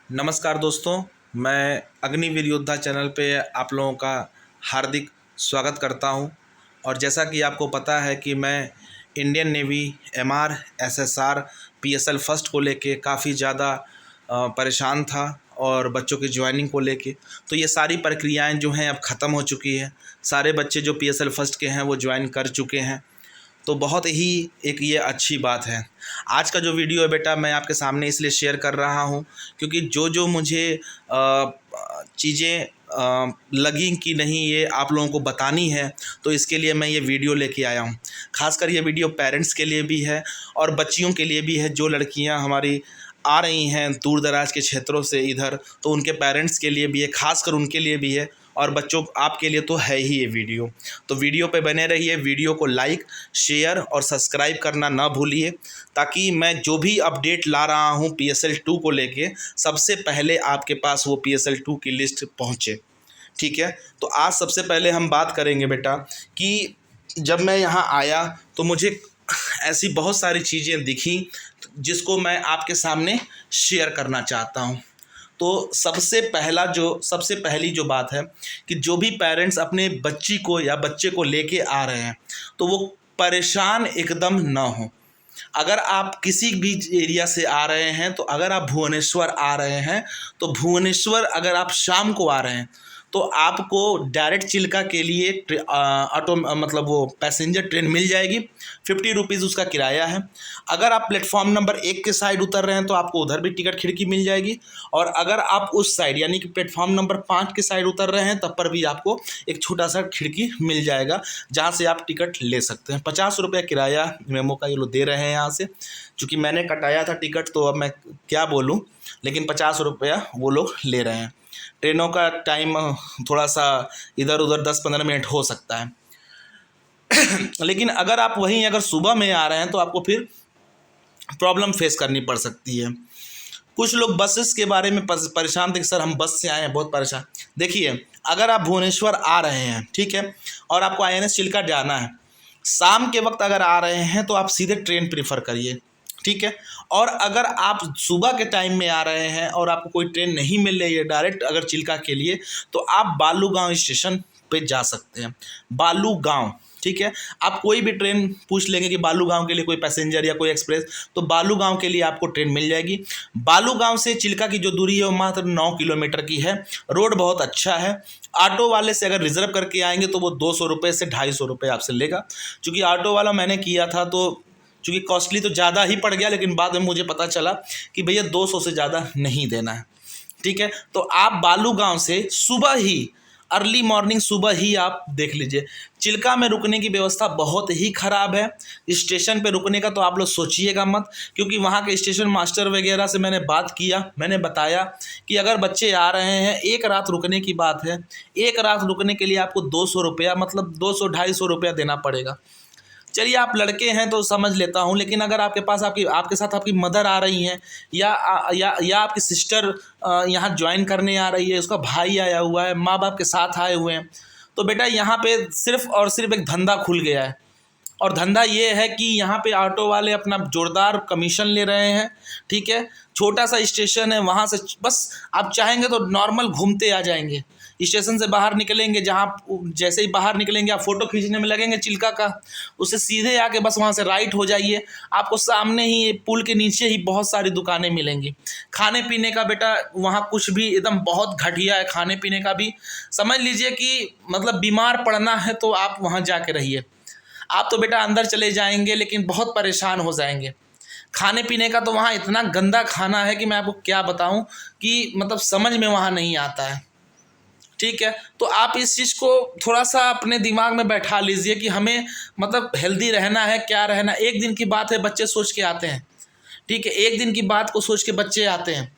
नमस्कार दोस्तों, मैं अग्निवीर योद्धा चैनल पे आप लोगों का हार्दिक स्वागत करता हूं। और जैसा कि आपको पता है कि मैं Indian navy MR SSR PSL first को लेके काफ़ी ज़्यादा परेशान था और बच्चों की ज्वाइनिंग को लेके। तो ये सारी प्रक्रियाएं जो हैं अब ख़त्म हो चुकी है। सारे बच्चे जो पीएसएल फर्स्ट के हैं वो ज्वाइन कर चुके हैं, तो बहुत ही एक ये अच्छी बात है। आज का जो वीडियो है बेटा, मैं आपके सामने इसलिए शेयर कर रहा हूँ क्योंकि जो मुझे चीज़ें लगी कि नहीं ये आप लोगों को बतानी है, तो इसके लिए मैं ये वीडियो लेके आया हूँ। ख़ासकर ये वीडियो पेरेंट्स के लिए भी है और बच्चियों के लिए भी है। जो लड़कियाँ हमारी आ रही हैं दूर दराज के क्षेत्रों से इधर, तो उनके पेरेंट्स के लिए भी है, ख़ासकर उनके लिए भी है, और बच्चों आपके लिए तो है ही ये वीडियो। तो वीडियो पे बने रहिए, वीडियो को लाइक, शेयर और सब्सक्राइब करना ना भूलिए, ताकि मैं जो भी अपडेट ला रहा हूँ PSL 2 को लेके, सबसे पहले आपके पास वो PSL 2 की लिस्ट पहुँचे। ठीक है, तो आज सबसे पहले हम बात करेंगे बेटा कि जब मैं यहाँ आया तो मुझे ऐसी बहुत सारी चीज़ें दिखी जिसको मैं आपके सामने शेयर करना चाहता हूँ। तो सबसे पहली जो बात है कि जो भी पेरेंट्स अपने बच्ची को या बच्चे को लेके आ रहे हैं, तो वो परेशान एकदम ना हो। अगर आप किसी भी एरिया से आ रहे हैं, तो अगर आप भुवनेश्वर आ रहे हैं, तो भुवनेश्वर अगर आप शाम को आ रहे हैं, तो आपको डायरेक्ट चिल्का के लिए ऑटो मतलब वो पैसेंजर ट्रेन मिल जाएगी। 50 रुपीज़ उसका किराया है। अगर आप प्लेटफॉर्म नंबर 1 के साइड उतर रहे हैं, तो आपको उधर भी टिकट खिड़की मिल जाएगी। और अगर आप उस साइड यानी कि प्लेटफॉर्म नंबर 5 के साइड उतर रहे हैं, तब पर भी आपको एक छोटा सा खिड़की मिल जाएगा जहाँ से आप टिकट ले सकते हैं। 50 रुपये किराया मेमो का ये लोग दे रहे हैं यहाँ से। चूँकि मैंने कटाया था टिकट, तो अब मैं क्या बोलूँ, लेकिन 50 रुपया वो लोग ले रहे हैं। ट्रेनों का टाइम थोड़ा सा इधर उधर 10-15 मिनट हो सकता है। लेकिन अगर आप अगर सुबह में आ रहे हैं, तो आपको फिर प्रॉब्लम फेस करनी पड़ सकती है। कुछ लोग बसेस के बारे में परेशान थे कि सर हम बस से आए हैं, बहुत परेशान। देखिए, अगर आप भुवनेश्वर आ रहे हैं, ठीक है, और आपको INS चिल्का जाना है, शाम के वक्त अगर आ रहे हैं, तो आप सीधे ट्रेन प्रीफर करिए, ठीक है। और अगर आप सुबह के टाइम में आ रहे हैं और आपको कोई ट्रेन नहीं मिल रही है डायरेक्ट अगर चिल्का के लिए, तो आप बालूगांव स्टेशन पे जा सकते हैं। बालूगांव, ठीक है। आप कोई भी ट्रेन पूछ लेंगे कि बालूगांव के लिए कोई पैसेंजर या कोई एक्सप्रेस, तो बालूगांव के लिए आपको ट्रेन मिल जाएगी। बालूगांव से चिल्का की जो दूरी है वो मात्र 9 किलोमीटर की है। रोड बहुत अच्छा है। ऑटो वाले से अगर रिजर्व करके आएंगे, तो वो 200 रुपये से 250 रुपये आपसे लेगा। चूँकि ऑटो वाला मैंने किया था, तो चूँकि कॉस्टली तो ज़्यादा ही पड़ गया, लेकिन बाद में मुझे पता चला कि भैया 200 से ज़्यादा नहीं देना है, ठीक है। तो आप बालूगांव से सुबह ही, अर्ली मॉर्निंग सुबह ही आप देख लीजिए। चिल्का में रुकने की व्यवस्था बहुत ही ख़राब है। स्टेशन पे रुकने का तो आप लोग सोचिएगा मत, क्योंकि वहाँ के स्टेशन मास्टर वगैरह से मैंने बात किया, मैंने बताया कि अगर बच्चे आ रहे हैं, एक रात रुकने की बात है, एक रात रुकने के लिए आपको 200 रुपया मतलब 200-250 रुपया देना पड़ेगा। चलिए, आप लड़के हैं तो समझ लेता हूँ, लेकिन अगर आपके पास आपके साथ आपकी मदर आ रही हैं, या आपकी सिस्टर यहाँ ज्वाइन करने आ रही है, उसका भाई आया हुआ है, माँ बाप के साथ आए हुए हैं, तो बेटा यहाँ पे सिर्फ और सिर्फ एक धंधा खुल गया है। और धंधा ये है कि यहाँ पे ऑटो वाले अपना जोरदार कमीशन ले रहे हैं, ठीक है। छोटा सा स्टेशन है, वहाँ से बस आप चाहेंगे तो नॉर्मल घूमते आ जाएंगे। स्टेशन से बाहर निकलेंगे, जहाँ जैसे ही बाहर निकलेंगे आप फ़ोटो खींचने में लगेंगे चिल्का का, उससे सीधे आके बस वहाँ से राइट हो जाइए। आपको सामने ही पुल के नीचे ही बहुत सारी दुकानें मिलेंगी। खाने पीने का बेटा वहाँ कुछ भी एकदम बहुत घटिया है, खाने पीने का भी समझ लीजिए कि मतलब बीमार पड़ना है तो आप वहाँ जाके रहिए। आप तो बेटा अंदर चले जाएंगे, लेकिन बहुत परेशान हो जाएंगे। खाने पीने का तो वहाँ इतना गंदा खाना है कि मैं आपको क्या बताऊँ कि मतलब समझ में वहाँ नहीं आता है, ठीक है। तो आप इस चीज़ को थोड़ा सा अपने दिमाग में बैठा लीजिए कि हमें मतलब हेल्दी रहना है, क्या रहना। एक दिन की बात है, बच्चे सोच के आते हैं, ठीक है, एक दिन की बात को सोच के बच्चे आते हैं।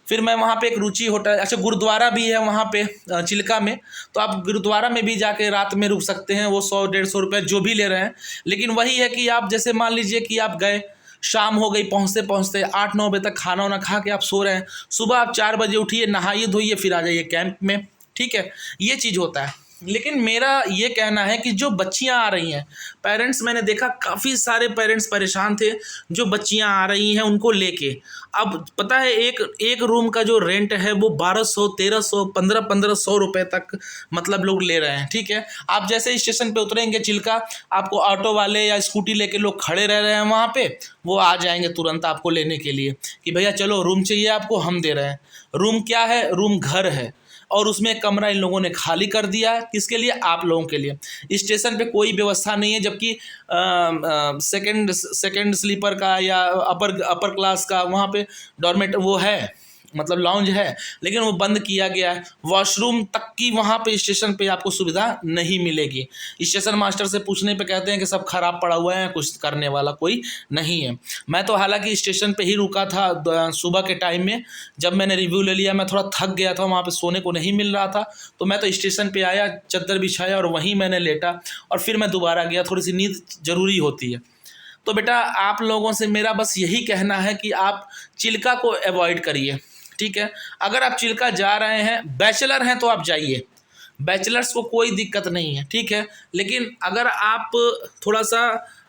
फिर मैं वहाँ पे एक रुचि होटल, अच्छा गुरुद्वारा भी है वहाँ पे चिल्का में, तो आप गुरुद्वारा में भी जाके रात में रुक सकते हैं। वो 100-150 रुपये जो भी ले रहे हैं, लेकिन वही है कि आप जैसे मान लीजिए कि आप गए, शाम हो गई, पहुँचते पहुँचते 8-9 बजे तक खाना वाना खा के आप सो रहे हैं, सुबह आप 4 बजे उठिए, नहाइए धोइए, फिर आ जाइए कैंप में, ठीक है। ये चीज़ होता है। लेकिन मेरा ये कहना है कि जो बच्चियां आ रही हैं, पेरेंट्स, मैंने देखा काफ़ी सारे पेरेंट्स परेशान थे जो बच्चियां आ रही हैं उनको लेके। अब पता है एक एक रूम का जो रेंट है वो 1200, 1300, 1500 रुपये तक मतलब लोग ले रहे हैं। ठीक है, आप जैसे स्टेशन पे उतरेंगे चिल्का, आपको ऑटो वाले या स्कूटी लेके लोग खड़े रह रहे हैं वहाँ पे, वो आ जाएंगे तुरंत आपको लेने के लिए कि भैया चलो रूम चाहिए आपको, हम दे रहे हैं। रूम क्या है? रूम घर है, और उसमें एक कमरा इन लोगों ने खाली कर दिया है। किसके लिए? आप लोगों के लिए। स्टेशन पे कोई व्यवस्था नहीं है, जबकि सेकंड स्लीपर का या अपर क्लास का वहाँ पे डॉर्मेट वो है, मतलब लॉन्ज है, लेकिन वो बंद किया गया है। वॉशरूम तक की वहाँ पे स्टेशन पे आपको सुविधा नहीं मिलेगी। स्टेशन मास्टर से पूछने पे कहते हैं कि सब खराब पड़ा हुआ है, कुछ करने वाला कोई नहीं है। मैं तो हालांकि स्टेशन पे ही रुका था सुबह के टाइम में, जब मैंने रिव्यू ले लिया, मैं थोड़ा थक गया था, वहाँ पे सोने को नहीं मिल रहा था, तो मैं तो स्टेशन पे आया, चद्दर बिछाया और वहीं मैंने लेटा, और फिर मैं दोबारा गया। थोड़ी सी नींद ज़रूरी होती है। तो बेटा आप लोगों से मेरा बस यही कहना है कि आप चिल्का को अवॉइड करिए। ठीक है, अगर आप चिल्का जा रहे हैं, बैचलर हैं तो आप जाइए, बैचलर्स को कोई दिक्कत नहीं है। ठीक है, लेकिन अगर आप थोड़ा सा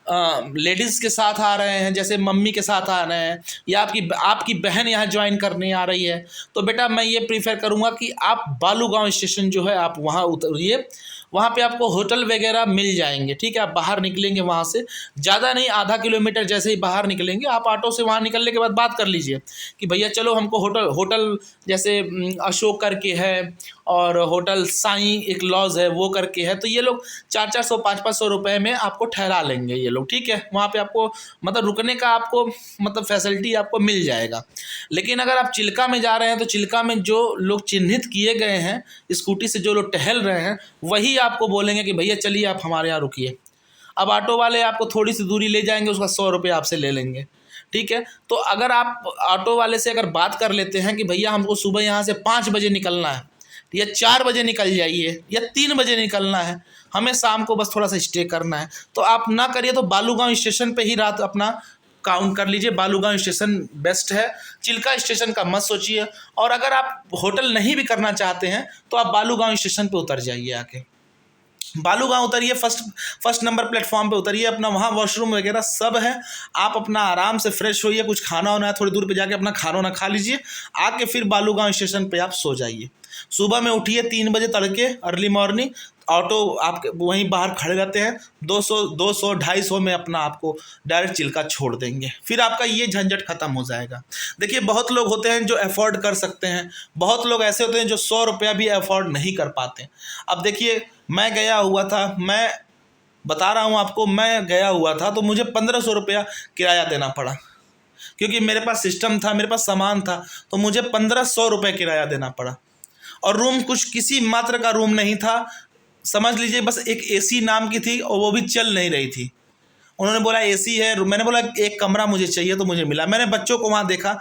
लेडीज़ के साथ आ रहे हैं, जैसे मम्मी के साथ आ रहे हैं, या आपकी बहन यहाँ ज्वाइन करने आ रही है, तो बेटा मैं ये प्रीफर करूँगा कि आप बालूगांव स्टेशन जो है आप वहाँ उतरिए। वहाँ पे आपको होटल वगैरह मिल जाएंगे। ठीक है, आप बाहर निकलेंगे वहाँ से, ज़्यादा नहीं, आधा किलोमीटर जैसे ही बाहर निकलेंगे, आप ऑटो से वहाँ निकलने के बाद बात कर लीजिए कि भैया चलो हमको होटल जैसे अशोक करके है, और होटल साईं एक लॉज है वो करके है, तो ये लोग 400-400, 500-500 रुपये में आपको ठहरा लेंगे ये लोग। ठीक है, वहाँ पे आपको मतलब रुकने का आपको मतलब फैसिलिटी आपको मिल जाएगा। लेकिन अगर आप चिल्का में जा रहे हैं, तो चिल्का में जो लोग चिन्हित किए गए हैं, स्कूटी से जो लोग टहल रहे हैं, वही आपको बोलेंगे कि भैया चलिए आप हमारे यहाँ रुकिए। अब ऑटो वाले आपको थोड़ी सी दूरी ले जाएंगे, उसका 100 रुपये आपसे ले लेंगे। ठीक है, तो अगर आप ऑटो वाले से अगर बात कर लेते हैं कि भैया हमको सुबह यहाँ से 5 बजे निकलना है, या 4 बजे निकल जाइए, या 3 बजे निकलना है, हमें शाम को बस थोड़ा सा स्टे करना है, तो आप ना करिए, तो बालूगांव स्टेशन पे ही रात अपना काउंट कर लीजिए। बालूगांव स्टेशन बेस्ट है, चिल्का स्टेशन का मत सोचिए। और अगर आप होटल नहीं भी करना चाहते हैं, तो आप बालूगांव स्टेशन पे उतर जाइए, आके बालूगांव उतरिए, फर्स्ट नंबर प्लेटफॉर्म पे उतरिए, अपना वहाँ वॉशरूम वगैरह सब है, आप अपना आराम से फ्रेश होइए, कुछ खाना होना है थोड़ी दूर पे जाके अपना खाना वाना खा लीजिए, आके फिर बालूगांव स्टेशन पे आप सो जाइए। सुबह में उठिए 3 बजे तड़के, अर्ली मॉर्निंग, ऑटो आपके वहीं बाहर खड़े रहते हैं, 200-250 में अपना आपको डायरेक्ट चिल्का छोड़ देंगे, फिर आपका ये झंझट खत्म हो जाएगा। देखिए बहुत लोग होते हैं जो अफोर्ड कर सकते हैं, बहुत लोग ऐसे होते हैं जो 100 रुपया भी अफोर्ड नहीं कर पाते। अब देखिए मैं गया हुआ था, मैं बता रहा हूँ आपको, मैं गया हुआ था तो मुझे 1500 रुपया किराया देना पड़ा, क्योंकि मेरे पास सिस्टम था, मेरे पास सामान था, तो मुझे 1500 रुपये किराया देना पड़ा। और रूम कुछ किसी मात्र का रूम नहीं था, समझ लीजिए बस एक एसी नाम की थी, और वो भी चल नहीं रही थी। उन्होंने बोला एसी है, मैंने बोला एक कमरा मुझे चाहिए, तो मुझे मिला। मैंने बच्चों को वहाँ देखा,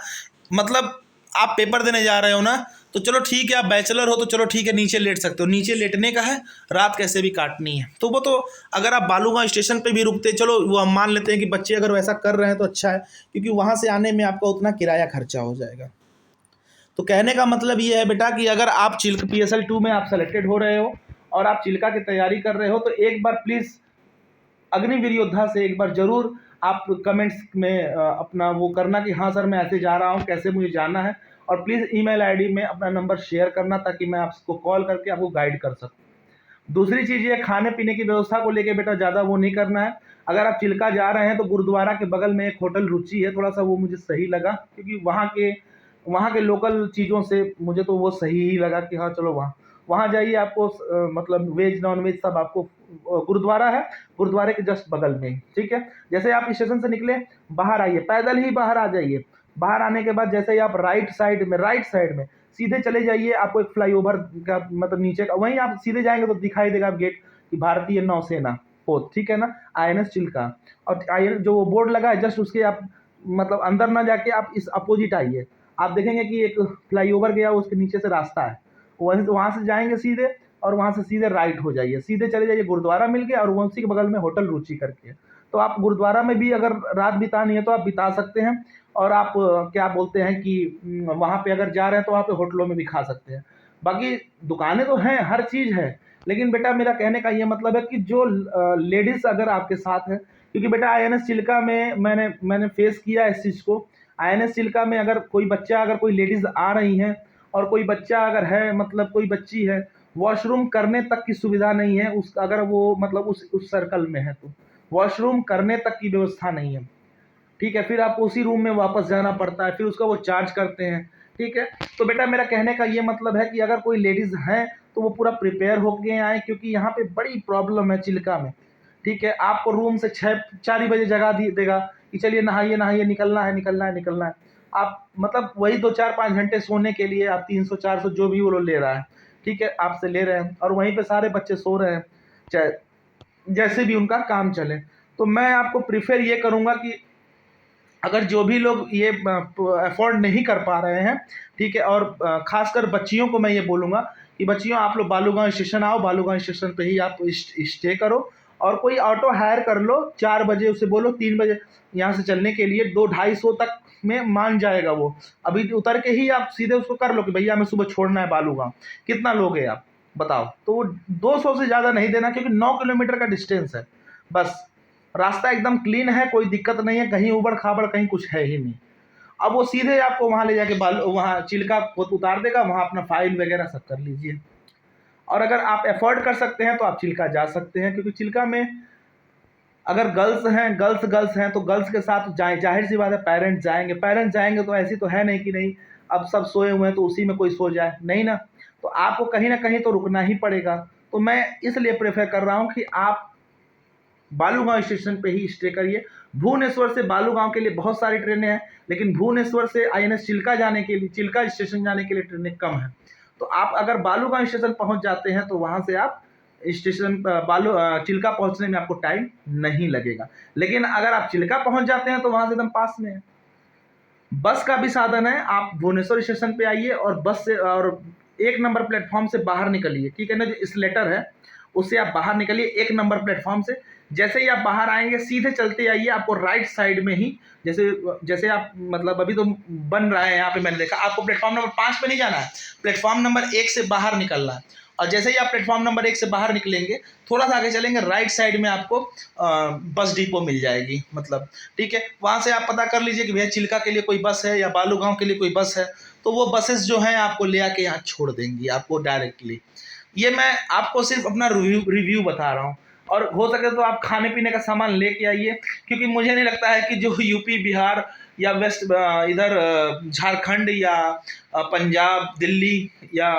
मतलब आप पेपर देने जा रहे हो ना, तो चलो ठीक है, आप बैचलर हो तो चलो ठीक है, नीचे लेट सकते हो, नीचे लेटने का है, रात कैसे भी काटनी है। तो वो तो अगर आप बालूगांव स्टेशन पे भी रुकते, चलो वो हम मान लेते हैं कि बच्चे अगर वैसा कर रहे हैं तो अच्छा है, क्योंकि वहाँ से आने में आपका उतना किराया खर्चा हो जाएगा। तो कहने का मतलब ये है बेटा कि अगर आप चिल्का PSL 2 में आप सेलेक्टेड हो रहे हो और आप चिल्का की तैयारी कर रहे हो, तो एक बार प्लीज़ अग्निवीर योद्धा से एक बार ज़रूर आप कमेंट्स में अपना वो करना कि हाँ सर मैं ऐसे जा रहा हूँ, कैसे मुझे जाना है, और प्लीज़ ईमेल आईडी में अपना नंबर शेयर करना, ताकि मैं आपको कॉल करके आपको गाइड कर सकूँ। दूसरी चीज़ ये, खाने पीने की व्यवस्था को लेके बेटा ज़्यादा वो नहीं करना है। अगर आप चिल्का जा रहे हैं तो गुरुद्वारा के बगल में एक होटल रुचि है, थोड़ा सा वो मुझे सही लगा, क्योंकि वहाँ के लोकल चीज़ों से मुझे तो वो सही ही लगा कि हाँ चलो वहाँ जाइए, आपको मतलब वेज नॉन वेज सब आपको, गुरुद्वारा है, गुरुद्वारे के जस्ट बगल में ही। ठीक है, जैसे आप स्टेशन से निकले, बाहर आइए, पैदल ही बाहर आ जाइए। बाहर आने के बाद जैसे ही आप राइट साइड में सीधे चले जाइए, आपको एक फ्लाईओवर का मतलब नीचे का, वहीं आप सीधे जाएंगे तो दिखाई देगा गेट कि भारतीय नौसेना पोत, ठीक है ना, INS चिल्का। और जो वो बोर्ड लगा है जस्ट उसके आप मतलब अंदर ना जाके आप इस अपोजिट आइए, आप देखेंगे कि एक फ्लाईओवर गया, उसके नीचे से रास्ता है, वहाँ से जाएंगे सीधे, और वहाँ से सीधे राइट हो जाइए, सीधे चले जाइए, गुरुद्वारा मिल गया, और उसी के बगल में होटल रुचि करके। तो आप गुरुद्वारा में भी अगर रात बितानी है तो आप बिता सकते हैं, और आप क्या बोलते हैं कि वहाँ पे अगर जा रहे हैं तो वहाँ पे होटलों में भी खा सकते हैं। बाकी दुकानें तो हैं, हर चीज़ है, लेकिन बेटा मेरा कहने का ये मतलब है कि जो लेडीज़ अगर आपके साथ है, क्योंकि बेटा आईएनएस चिल्का में मैंने फेस किया इस चीज़ को। आईएनएस चिल्का में अगर कोई लेडीज़ आ रही हैं और कोई बच्चा अगर है, मतलब कोई बच्ची है, वॉशरूम करने तक की सुविधा नहीं है उस, अगर वो मतलब उस सर्कल में है तो वॉशरूम करने तक की व्यवस्था नहीं है। ठीक है, फिर आपको उसी रूम में वापस जाना पड़ता है, फिर उसका वो चार्ज करते हैं। ठीक है, तो बेटा मेरा कहने का ये मतलब है कि अगर कोई लेडीज़ हैं तो वो पूरा प्रिपेयर होके आए, क्योंकि यहाँ पे बड़ी प्रॉब्लम है चिल्का में। ठीक है, आपको रूम से 4 ही बजे जगा देगा कि चलिए नहाइए नहाइए, निकलना है। आप मतलब वही 2-4-5 घंटे सोने के लिए आप 300-400 जो भी वो लोग ले रहा है, ठीक है, आपसे ले रहे हैं, और वहीं पे सारे बच्चे सो रहे हैं, चाहे जैसे भी उनका काम चले। तो मैं आपको प्रीफर ये करूँगा कि अगर जो भी लोग ये अफोर्ड नहीं कर पा रहे हैं, ठीक है, और ख़ासकर बच्चियों को मैं ये बोलूँगा कि बच्चियों आप लोग बालूगांव स्टेशन आओ, बालूगांव स्टेशन पे ही आप स्टे करो, और कोई ऑटो हायर कर लो 4 बजे, उसे बोलो 3 बजे यहाँ से चलने के लिए, 200-250 तक में मान जाएगा वो। अभी उतर के ही आप सीधे उसको कर लो कि भैया हमें सुबह छोड़ना है बालूगांव, कितना लोगे आप बताओ? तो वो 200 से ज़्यादा नहीं देना, क्योंकि 9 किलोमीटर का डिस्टेंस है बस। रास्ता एकदम क्लीन है, कोई दिक्कत नहीं है, कहीं ऊबड़-खाबड़ कहीं कुछ है ही नहीं। अब वो सीधे आपको वहाँ ले जाके वहाँ चिल्का को उतार देगा, वहाँ अपना फाइल वगैरह सब कर लीजिए। और अगर आप अफोर्ड कर सकते हैं तो आप चिल्का जा सकते हैं, क्योंकि चिल्का में अगर गर्ल्स हैं तो गर्ल्स के साथ ज़ाहिर-सी बात है पेरेंट्स जाएँगे तो ऐसी तो है नहीं कि नहीं अब सब सोए हुए हैं तो उसी में कोई सो जाए, नहीं ना। तो आपको कहीं न कहीं तो रुकना ही पड़ेगा। तो मैं इसलिए प्रेफ़र कर रहा हूँ कि आप बालूगांव स्टेशन पे ही स्टे करिए। भुवनेश्वर से बालूगांव के लिए बहुत सारी ट्रेनें हैं, लेकिन भुवनेश्वर से आईएनएस चिल्का जाने के लिए, चिल्का स्टेशन जाने के लिए ट्रेनें कम हैं। तो आप अगर बालूगांव स्टेशन पहुंच जाते हैं तो वहां से आप स्टेशन चिल्का पहुंचने में आपको टाइम नहीं लगेगा। लेकिन अगर आप चिल्का पहुंच जाते हैं तो वहां से एकदम पास में है। बस का भी साधन है, आप भुवनेश्वर स्टेशन पे आइए और बस से और 1 नंबर प्लेटफॉर्म से बाहर निकलिए, ठीक है ना, जो स्लेटर है उससे आप बाहर निकलिए 1 नंबर प्लेटफॉर्म से। जैसे ही आप बाहर आएंगे सीधे चलते आइए, आपको राइट साइड में ही, जैसे आप मतलब अभी तो बन रहा है यहाँ पे, मैंने देखा आपको प्लेटफॉर्म नंबर 5 पे नहीं जाना है, प्लेटफॉर्म नंबर 1 से बाहर निकलना है। और जैसे ही आप प्लेटफॉर्म नंबर 1 से बाहर निकलेंगे, थोड़ा सा आगे चलेंगे, राइट साइड में आपको बस डिपो मिल जाएगी, मतलब ठीक है, वहाँ से आप पता कर लीजिए कि भैया चिल्का के लिए कोई बस है या बालूगांव के लिए कोई बस है, तो वो बसेस जो हैं आपको ले आके यहाँ छोड़ देंगी आपको डायरेक्टली। ये मैं आपको सिर्फ अपना रिव्यू बता रहा हूँ। और हो सके तो आप खाने पीने का सामान लेके आइए, क्योंकि मुझे नहीं लगता है कि जो यूपी बिहार या वेस्ट इधर झारखंड या पंजाब दिल्ली या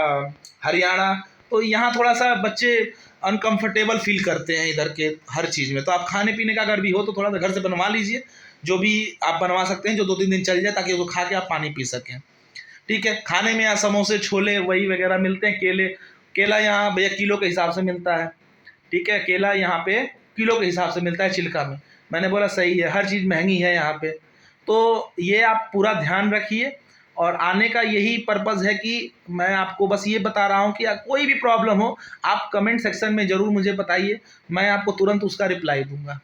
हरियाणा, तो यहाँ थोड़ा सा बच्चे अनकंफर्टेबल फील करते हैं इधर के हर चीज़ में। तो आप खाने पीने का अगर भी हो तो थोड़ा सा घर से बनवा लीजिए, जो भी आप बनवा सकते हैं जो 2-3 दिन चल जाए, ताकि उसको खा के आप पानी पी सकें। ठीक है, खाने में यहाँ समोसे छोले वही वगैरह मिलते हैं। केला यहाँ भैया किलो के हिसाब से मिलता है, ठीक है, केला यहाँ पे किलो के हिसाब से मिलता है चिल्का में। मैंने बोला सही है, हर चीज़ महंगी है यहाँ पे। तो ये आप पूरा ध्यान रखिए, और आने का यही पर्पज़ है कि मैं आपको बस ये बता रहा हूँ कि कोई भी प्रॉब्लम हो आप कमेंट सेक्शन में ज़रूर मुझे बताइए, मैं आपको तुरंत उसका रिप्लाई दूँगा।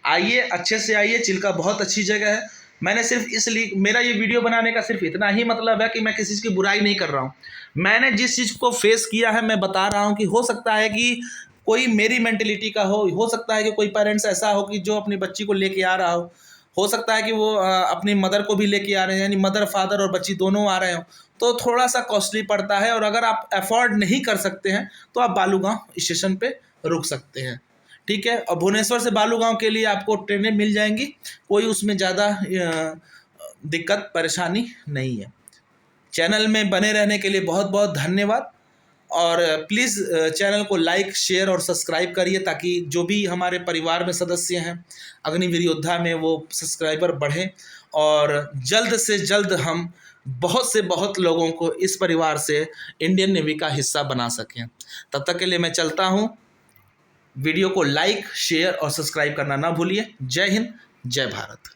आइए, अच्छे से आइए, चिल्का बहुत अच्छी जगह है। मैंने सिर्फ इसलिए, मेरा ये वीडियो बनाने का सिर्फ इतना ही मतलब है कि मैं किसी चीज़ की बुराई नहीं कर रहा हूँ। मैंने जिस चीज़ को फेस किया है मैं बता रहा हूँ कि हो सकता है कि कोई मेरी मेंटेलिटी का हो सकता है कि कोई पेरेंट्स ऐसा हो कि जो अपनी बच्ची को लेके आ रहा हो सकता है कि वो अपनी मदर को भी लेके आ रहे हैं, यानी मदर फादर और बच्ची दोनों आ रहे हो, तो थोड़ा सा कॉस्टली पड़ता है। और अगर आप अफोर्ड नहीं कर सकते हैं तो आप बालूगांव स्टेशन पे रुक सकते हैं, ठीक है। और भुवनेश्वर से बालूगांव के लिए आपको ट्रेनें मिल जाएंगी, कोई उसमें ज़्यादा दिक्कत परेशानी नहीं है। चैनल में बने रहने के लिए बहुत बहुत धन्यवाद, और प्लीज़ चैनल को लाइक शेयर और सब्सक्राइब करिए, ताकि जो भी हमारे परिवार में सदस्य हैं अग्निवीर योद्धा में वो सब्सक्राइबर बढ़ें, और जल्द से जल्द हम बहुत से बहुत लोगों को इस परिवार से इंडियन नेवी का हिस्सा बना सकें। तब तक के लिए मैं चलता हूँ। वीडियो को लाइक शेयर और सब्सक्राइब करना ना भूलिए। जय हिंद, जय भारत।